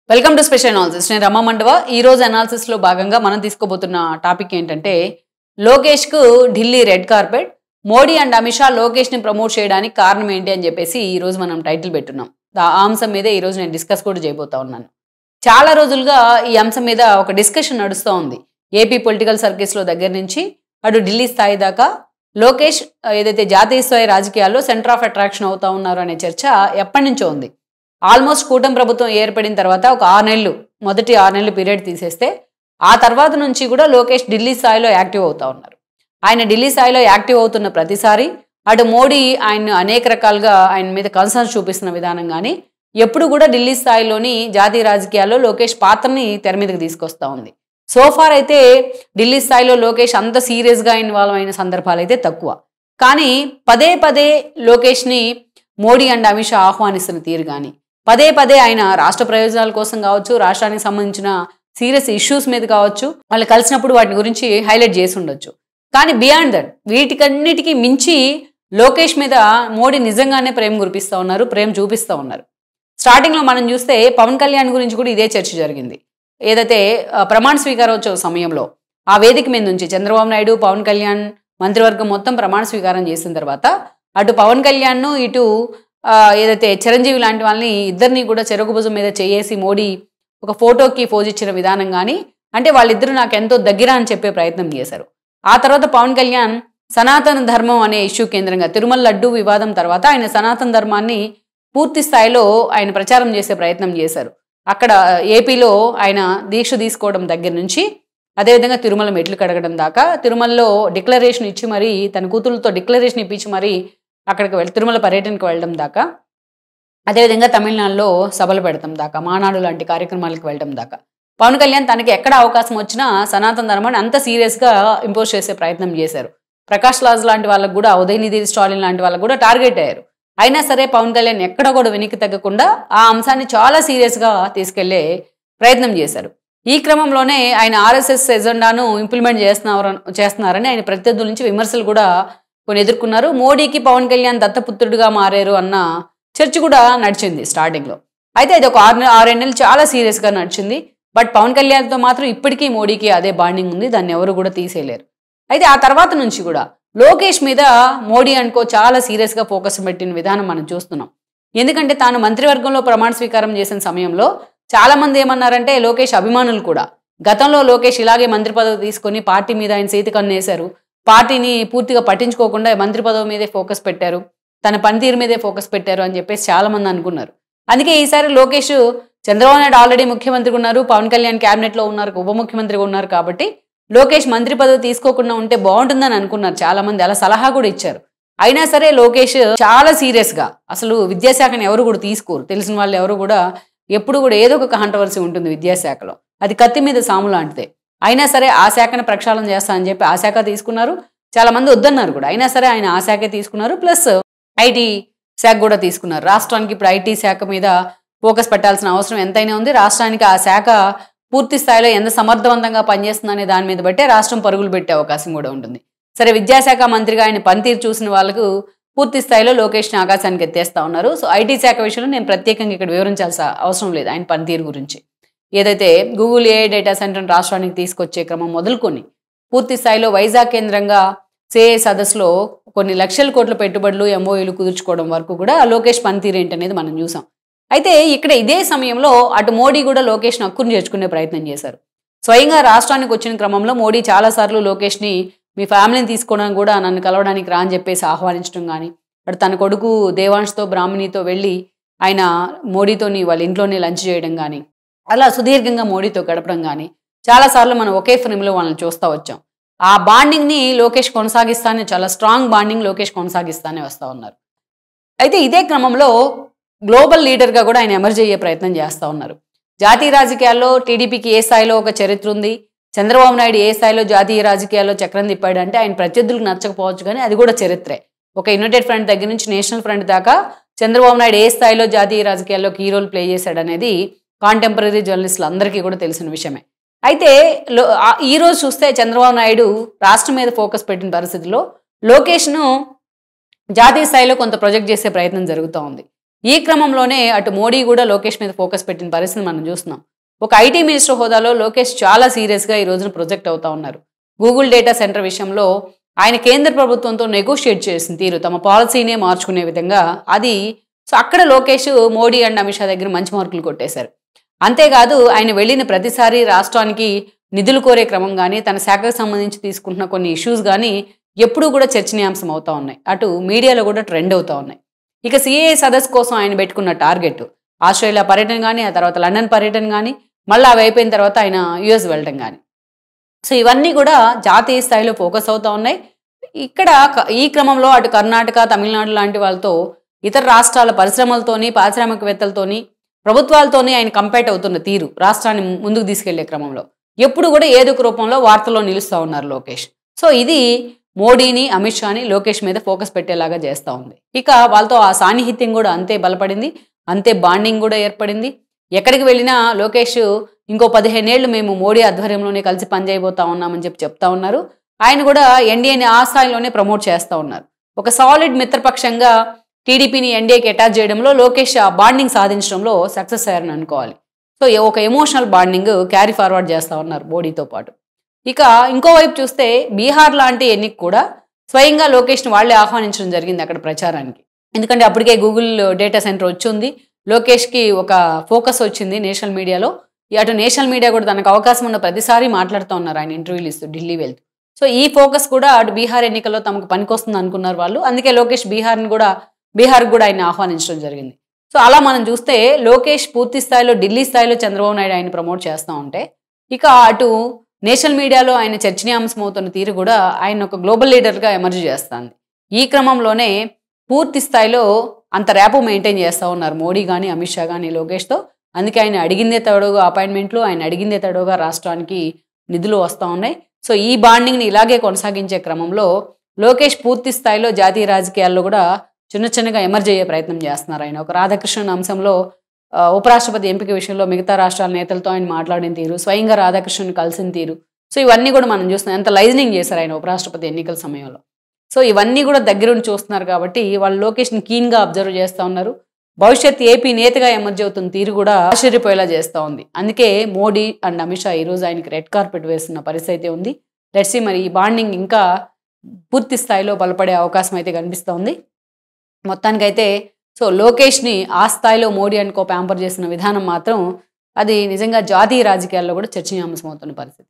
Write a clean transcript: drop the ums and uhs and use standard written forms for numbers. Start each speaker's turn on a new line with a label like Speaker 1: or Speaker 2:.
Speaker 1: Welcome to special analysis. నేను రమా మండవ. ఈ రోజు అనాలిసిస్ లో భాగంగా మనం తీసుకోబోతున్న టాపిక్ ఏంటంటే లోకేష్ కు Delhi red carpet, Modi and Amit Shah Lokesh ని ప్రమోట్ చేయడానికి కారణం ఏంటి అని చెప్పేసి ఈ రోజు మనం టైటిల్ పెట్టున్నాం. ఆ అంశం మీద ఈ రోజు నేను డిస్కస్ కూడా చేయబోతా ఉన్నాను. చాలా రోజులుగా ఈ అంశం మీద ఒక డిస్కషన్ నడుస్తూ ఉంది. ఏపీ పొలిటికల్ సర్కిల్స్ లో దగ్గర నుంచి అటు ఢిల్లీ స్థాయి దాకా లోకేష్ ఏదైతే జాతీయ స్థాయి రాజకీయాల్లో సెంటర్ ఆఫ్ అట్రాక్షన్ అవుతా ఉన్నారు అనే చర్చ ఎప్పటి నుంచో ఉంది. ఆల్మోస్ట్ కూటమి ప్రభుత్వం ఏర్పడిన తర్వాత ఒక 6 నెలలు, మొదటి 6 నెలలు పీరియడ్ తీసేస్తే ఆ తర్వాత నుంచి కూడా లోకేష్ ఢిల్లీ స్థాయిలో యాక్టివ్ అవుతా ఉన్నారు. ఆయన ఢిల్లీ స్థాయిలో యాక్టివ్ అవుతున్న ప్రతిసారి అటు మోడీ ఆయన అనేక రకాలుగా ఆయన మీద కన్సర్న్ చూపిస్తున్న విధానం కానీ ఎప్పుడు కూడా ఢిల్లీ స్థాయిలోని జాతీయ రాజకీయాల్లో లోకేష్ పాత్రని తెర మీదకి తీసుకొస్తా ఉంది. సోఫార్ అయితే ఢిల్లీ స్థాయిలో లోకేష్ అంత సీరియస్గా ఇన్వాల్వ్ అయిన సందర్భాలు అయితే తక్కువ. కానీ పదే పదే లోకేష్ని మోడీ అండ్ అమిత్ షా ఆహ్వానిస్తున్న తీరు కానీ పదే పదే ఆయన రాష్ట్ర ప్రయోజనాల కోసం కావచ్చు, రాష్ట్రానికి సంబంధించిన సీరియస్ ఇష్యూస్ మీద కావచ్చు, వాళ్ళు కలిసినప్పుడు వాటి గురించి హైలైట్ చేసి ఉండొచ్చు. కానీ బియాండ్ దట్ వీటికన్నిటికీ మించి లోకేష్ మీద మోడీ నిజంగానే ప్రేమ కురిపిస్తూ ఉన్నారు, ప్రేమ చూపిస్తూ ఉన్నారు. స్టార్టింగ్లో మనం చూస్తే పవన్ కళ్యాణ్ గురించి కూడా ఇదే చర్చ జరిగింది. ఏదైతే ప్రమాణ స్వీకారోత్సవ సమయంలో ఆ వేదిక మీద నుంచి చంద్రబాబు నాయుడు, పవన్ కళ్యాణ్ మంత్రివర్గం మొత్తం ప్రమాణ స్వీకారం చేసిన తర్వాత అటు పవన్ కళ్యాణ్ను ఇటు ఏదైతే చిరంజీవి లాంటి వాళ్ళని ఇద్దరిని కూడా చెరకు భుజం మీద చేసి మోడీ ఒక ఫోటోకి పోజ్ ఇచ్చిన విధానం కానీ, అంటే వాళ్ళిద్దరూ నాకు ఎంతో దగ్గర అని చెప్పే ప్రయత్నం చేశారు. ఆ తర్వాత పవన్ కళ్యాణ్ సనాతన ధర్మం అనే ఇష్యూ కేంద్రంగా తిరుమల లడ్డూ వివాదం తర్వాత ఆయన సనాతన ధర్మాన్ని పూర్తి స్థాయిలో ఆయన ప్రచారం చేసే ప్రయత్నం చేశారు. అక్కడ ఏపీలో ఆయన దీక్ష తీసుకోవడం దగ్గర నుంచి అదేవిధంగా తిరుమల మెట్లు కడగడం దాకా, తిరుమలలో డిక్లరేషన్ ఇచ్చి మరీ తన కూతురులతో డిక్లరేషన్ ఇప్పించి మరీ అక్కడికి తిరుమల పర్యటనకు వెళ్ళడం దాకా, అదేవిధంగా తమిళనాడులో సభలు పెడతాం దాకా, మానాడు లాంటి కార్యక్రమాలకు వెళ్ళడం దాకా పవన్ కళ్యాణ్ తనకి ఎక్కడ అవకాశం వచ్చినా సనాతన ధర్మాన్ని అంత సీరియస్గా ఇంపోజ్ చేసే ప్రయత్నం చేశారు. ప్రకాష్ రాజ్ లాంటి వాళ్ళకు కూడా, ఉదయనిధి స్టాలిన్ లాంటి వాళ్ళకు కూడా టార్గెట్ అయ్యారు. అయినా సరే పవన్ కళ్యాణ్ ఎక్కడ కూడా వెనక్కి తగ్గకుండా ఆ అంశాన్ని చాలా సీరియస్గా తీసుకెళ్లే ప్రయత్నం చేశారు. ఈ క్రమంలోనే ఆయన ఆర్ఎస్ఎస్ ఎజెండాను ఇంప్లిమెంట్ చేస్తున్నారని ఆయన ప్రత్యర్థుల నుంచి విమర్శలు కూడా కొన్ని ఎదుర్కొన్నారు. మోడీకి పవన్ కళ్యాణ్ దత్తపుత్రుడిగా మారారు అన్న చర్చ కూడా నడిచింది స్టార్టింగ్లో. అయితే అది ఒక 6 నెలలు చాలా సీరియస్గా నడిచింది. బట్ పవన్ కళ్యాణ్తో మాత్రం ఇప్పటికీ మోడీకి అదే బాండింగ్ ఉంది, దాన్ని ఎవరు కూడా తీసేయలేరు. అయితే ఆ తర్వాత నుంచి కూడా లోకేష్ మీద మోడీ అనుకో చాలా సీరియస్గా ఫోకస్ పెట్టిన విధానం మనం చూస్తున్నాం. ఎందుకంటే తాను మంత్రివర్గంలో ప్రమాణ స్వీకారం చేసిన సమయంలో చాలా మంది ఏమన్నారంటే లోకేష్ అభిమానులు కూడా గతంలో లోకేష్ ఇలాగే మంత్రి పదవి తీసుకొని పార్టీ మీద ఆయన చేతి కన్నేశారు, పార్టీని పూర్తిగా పట్టించుకోకుండా మంత్రి పదవి మీదే ఫోకస్ పెట్టారు, తన పనితీరు మీదే ఫోకస్ పెట్టారు అని చెప్పేసి చాలా మంది అనుకున్నారు. అందుకే ఈసారి లోకేష్ చంద్రబాబు నాయుడు ఆల్రెడీ ముఖ్యమంత్రిగా ఉన్నారు, పవన్ కళ్యాణ్ క్యాబినెట్లో ఉన్నారు, ఉప ముఖ్యమంత్రిగా ఉన్నారు, కాబట్టి లోకేష్ మంత్రి పదవి తీసుకోకుండా ఉంటే బాగుంటుందని అనుకున్నారు చాలా మంది, అలా సలహా కూడా ఇచ్చారు. అయినా సరే లోకేష్ చాలా సీరియస్గా అసలు విద్యాశాఖని ఎవరు కూడా తీసుకోరు, తెలిసిన వాళ్ళు ఎవరు కూడా ఎప్పుడు కూడా ఏదో ఒక కాంట్రవర్సీ ఉంటుంది విద్యాశాఖలో, అది కత్తి మీద సాము లాంటిదే. అయినా సరే ఆ శాఖను ప్రక్షాళన చేస్తా అని చెప్పి ఆ శాఖ తీసుకున్నారు, చాలా మంది వద్దన్నారు కూడా. అయినా సరే ఆయన ఆ శాఖే తీసుకున్నారు, ప్లస్ ఐటీ శాఖ కూడా తీసుకున్నారు. రాష్ట్రానికి ఇప్పుడు ఐటీ శాఖ మీద ఫోకస్ పెట్టాల్సిన అవసరం ఎంతైనా ఉంది. రాష్ట్రానికి ఆ శాఖ పూర్తి స్థాయిలో ఎంత సమర్థవంతంగా పనిచేస్తుందనే దాని మీద బట్టే రాష్ట్రం పరుగులు పెట్టే అవకాశం కూడా ఉంటుంది. సరే, విద్యాశాఖ మంత్రిగా ఆయన పనితీరు చూసిన వాళ్ళకు పూర్తి స్థాయిలో లోకేష్ని ఆకాశానికి ఎత్తేస్తా ఉన్నారు. సో ఐటీ శాఖ విషయంలో నేను ప్రత్యేకంగా ఇక్కడ వివరించాల్సిన అవసరం లేదు ఆయన పనితీరు గురించి. ఏదైతే గూగుల్ ఏఐ డేటా సెంటర్ని రాష్ట్రానికి తీసుకొచ్చే క్రమం మొదలుకొని పూర్తి స్థాయిలో వైజాగ్ కేంద్రంగా సిఏ సదస్సులో కొన్ని లక్షల కోట్ల పెట్టుబడులు, ఎంఓయూలు కుదుర్చుకోవడం వరకు కూడా లోకేష్ పనితీరు ఏంటనేది మనం చూసాం. అయితే ఇక్కడ ఇదే సమయంలో అటు మోడీ కూడా లోకేష్ని హక్కును చేర్చుకునే ప్రయత్నం చేశారు. స్వయంగా రాష్ట్రానికి వచ్చిన క్రమంలో మోడీ చాలాసార్లు లోకేష్ని మీ ఫ్యామిలీని తీసుకోవడానికి కూడా నన్ను కలవడానికి రా అని చెప్పేసి ఆహ్వానించడం కానీ, అటు తన కొడుకు దేవాంష్తో బ్రాహ్మణితో వెళ్ళి ఆయన మోడీతోని వాళ్ళ ఇంట్లోనే లంచ్ చేయడం కానీ, అలా సుదీర్ఘంగా మోడీతో గడపడం కానీ చాలాసార్లు మనం ఒకే ఫ్రేమ్లో వాళ్ళని చూస్తూ వచ్చాం. ఆ బాండింగ్ని లోకేష్ కొనసాగిస్తానే, చాలా స్ట్రాంగ్ బాండింగ్ లోకేష్ కొనసాగిస్తానే వస్తూ ఉన్నారు. అయితే ఇదే క్రమంలో గ్లోబల్ లీడర్గా కూడా ఆయన ఎమర్జ్ అయ్యే ప్రయత్నం చేస్తూ ఉన్నారు. జాతీయ రాజకీయాల్లో టీడీపీకి ఏ స్థాయిలో ఒక చరిత్ర ఉంది, చంద్రబాబు నాయుడు ఏ స్థాయిలో జాతీయ రాజకీయాల్లో చక్రం తిప్పాడు అంటే ఆయన ప్రత్యర్థులకు నచ్చకపోవచ్చు, కానీ అది కూడా చరిత్రే. ఒక యునైటెడ్ ఫ్రంట్ దగ్గర నుంచి నేషనల్ ఫ్రంట్ దాకా చంద్రబాబు నాయుడు ఏ స్థాయిలో జాతీయ రాజకీయాల్లో కీ రోల్ ప్లే చేశాడు అనేది కాంటెంపరీ జర్నలిస్టులు అందరికీ కూడా తెలిసిన విషయమే. అయితే ఈరోజు చూస్తే చంద్రబాబు నాయుడు రాష్ట్రం మీద ఫోకస్ పెట్టిన పరిస్థితిలో లోకేష్ను జాతీయ స్థాయిలో కొంత ప్రొజెక్ట్ చేసే ప్రయత్నం జరుగుతూ ఉంది. ఈ క్రమంలోనే అటు మోడీ కూడా లోకేష్ మీద ఫోకస్ పెట్టిన పరిస్థితి మనం చూస్తున్నాం. ఒక ఐటీ మినిస్టర్ హోదాలో లోకేష్ చాలా సీరియస్గా ఈ రోజున ప్రొజెక్ట్ అవుతా ఉన్నారు. గూగుల్ డేటా సెంటర్ విషయంలో ఆయన కేంద్ర ప్రభుత్వంతో నెగోషియేట్ చేసిన తీరు, తమ పాలసీనే మార్చుకునే విధంగా అది. సో అక్కడ లోకేష్ మోడీ అండ్ అమిత్ షా దగ్గర మంచి మార్కులు కొట్టేశారు. అంతేకాదు ఆయన వెళ్ళిన ప్రతిసారి రాష్ట్రానికి నిధులు కోరే క్రమం కానీ, తన శాఖకు సంబంధించి తీసుకుంటున్న కొన్ని ఇష్యూస్ కానీ ఎప్పుడూ కూడా చర్చనీయాంశం అవుతా ఉన్నాయి. అటు మీడియాలో కూడా ట్రెండ్ అవుతా ఉన్నాయి. ఇక సిఏఏ సదస్సు కోసం ఆయన పెట్టుకున్న టార్గెట్ ఆస్ట్రేలియా పర్యటన కానీ, ఆ తర్వాత లండన్ పర్యటన కానీ, మళ్ళీ అవి అయిపోయిన తర్వాత ఆయన యుఎస్ వెళ్ళడం కానీ. సో ఇవన్నీ కూడా జాతీయ స్థాయిలో ఫోకస్ అవుతూ ఉన్నాయి. ఇక్కడ ఈ క్రమంలో అటు కర్ణాటక, తమిళనాడు లాంటి వాళ్ళతో, ఇతర రాష్ట్రాల పరిశ్రమలతోని, పారిశ్రామికవేత్తలతోని, ప్రభుత్వాలతోని ఆయన కంపేట్ అవుతున్న తీరు రాష్ట్రాన్ని ముందుకు తీసుకెళ్లే క్రమంలో ఎప్పుడు కూడా ఏదో ఒక రూపంలో వార్తల్లో నిలుస్తూ ఉన్నారు లోకేష్. సో ఇది మోడీని, అమిత్ షాని లోకేష్ మీద ఫోకస్ పెట్టేలాగా చేస్తూ ఉంది. ఇక వాళ్ళతో ఆ సాన్నిహిత్యం కూడా అంతే బలపడింది, అంతే బాండింగ్ కూడా ఏర్పడింది. ఎక్కడికి వెళ్ళినా లోకేష్ ఇంకో 15 ఏళ్ళు మేము మోడీ ఆధ్వర్యంలోనే కలిసి పనిచేయబోతా ఉన్నామని చెప్తా ఉన్నారు. ఆయన కూడా ఎన్డీఏని ఆ స్థాయిలోనే ప్రమోట్ చేస్తూ ఉన్నారు. ఒక సాలిడ్ మిత్రపక్షంగా టీడీపీని ఎన్డీఏకి అటాచ్ చేయడంలో లోకేష్ ఆ బాండింగ్ సాధించడంలో సక్సెస్ అయ్యారని అనుకోవాలి. సో ఒక ఎమోషనల్ బాండింగ్ క్యారీ ఫార్వర్డ్ చేస్తూ ఉన్నారు మోడీతో పాటు. ఇక ఇంకోవైపు చూస్తే బీహార్ లాంటి ఎన్నిక కూడా స్వయంగా లోకేష్ని వాళ్లే ఆహ్వానించడం జరిగింది అక్కడ ప్రచారానికి. ఎందుకంటే అప్పటికే గూగుల్ డేటా సెంటర్ వచ్చింది, లోకేష్కి ఒక ఫోకస్ వచ్చింది నేషనల్ మీడియాలో. అటు నేషనల్ మీడియా కూడా తనకు అవకాశం ఉన్న ప్రతిసారి మాట్లాడుతూ ఉన్నారు ఆయన ఇంటర్వ్యూలు ఇస్తూ ఢిల్లీ వెళ్తూ. సో ఈ ఫోకస్ కూడా అటు బీహార్ ఎన్నికల్లో తమకు పనికొస్తుంది అనుకున్నారు వాళ్ళు. అందుకే లోకేష్ బీహార్కి కూడా ఆయన ఆహ్వానించడం జరిగింది. సో అలా మనం చూస్తే లోకేష్ పూర్తి స్థాయిలో ఢిల్లీ స్థాయిలో చంద్రబాబు నాయుడు ఆయన ప్రమోట్ చేస్తూ ఉంటే, ఇక అటు నేషనల్ మీడియాలో ఆయన చర్చనీయాంశం అవుతున్న తీరు కూడా ఆయన ఒక గ్లోబల్ లీడర్గా ఎమర్జ్ చేస్తుంది. ఈ క్రమంలోనే పూర్తి స్థాయిలో అంత ర్యాపో మెయింటైన్ చేస్తూ ఉన్నారు మోడీ కానీ, అమిత్ షా కానీ లోకేష్తో. అందుకే ఆయన అడిగిందే తడవుగా అపాయింట్మెంట్లు, ఆయన అడిగిందే తడవుగా రాష్ట్రానికి నిధులు వస్తూ ఉన్నాయి. సో ఈ బాండింగ్ని ఇలాగే కొనసాగించే క్రమంలో లోకేష్ పూర్తి స్థాయిలో జాతీయ రాజకీయాల్లో కూడా చిన్నగా ఎమర్జ్ అయ్యే ప్రయత్నం చేస్తున్నారు. ఆయన ఒక రాధాకృష్ణన్ అంశంలో ఉపరాష్ట్రపతి ఎంపిక విషయంలో మిగతా రాష్ట్రాల నేతలతో ఆయన మాట్లాడిన తీరు, స్వయంగా రాధాకృష్ణన్ కలిసిన తీరు, సో ఇవన్నీ కూడా మనం చూస్తున్నాం. ఎంత లైజనింగ్ చేశారు ఆయన ఉపరాష్ట్రపతి ఎన్నికల సమయంలో. సో ఇవన్నీ కూడా దగ్గరుండి చూస్తున్నారు కాబట్టి వాళ్ళు లోకేష్ని కీన్గా అబ్జర్వ్ చేస్తూ ఉన్నారు. భవిష్యత్ ఏపీ నేతగా ఎమర్జ్ అవుతున్న తీరు కూడా ఆశ్చర్యపోయేలా చేస్తూ ఉంది. అందుకే మోడీ అండ్ అమిత్ షా ఈరోజు ఆయనకి రెడ్ కార్పెట్ వేస్తున్న పరిస్థితి ఉంది. లెట్స్ సీ మరి ఈ బాండింగ్ ఇంకా పూర్తి స్థాయిలో బలపడే అవకాశం అయితే కనిపిస్తూ ఉంది. మొత్తానికైతే సో లోకేష్ని ఆ స్థాయిలో మోడీ అండ్ కో ప్యాంపర్ చేసిన విధానం మాత్రం అది నిజంగా జాతీయ రాజకీయాల్లో కూడా చర్చనీయాంశం అవుతున్న పరిస్థితి.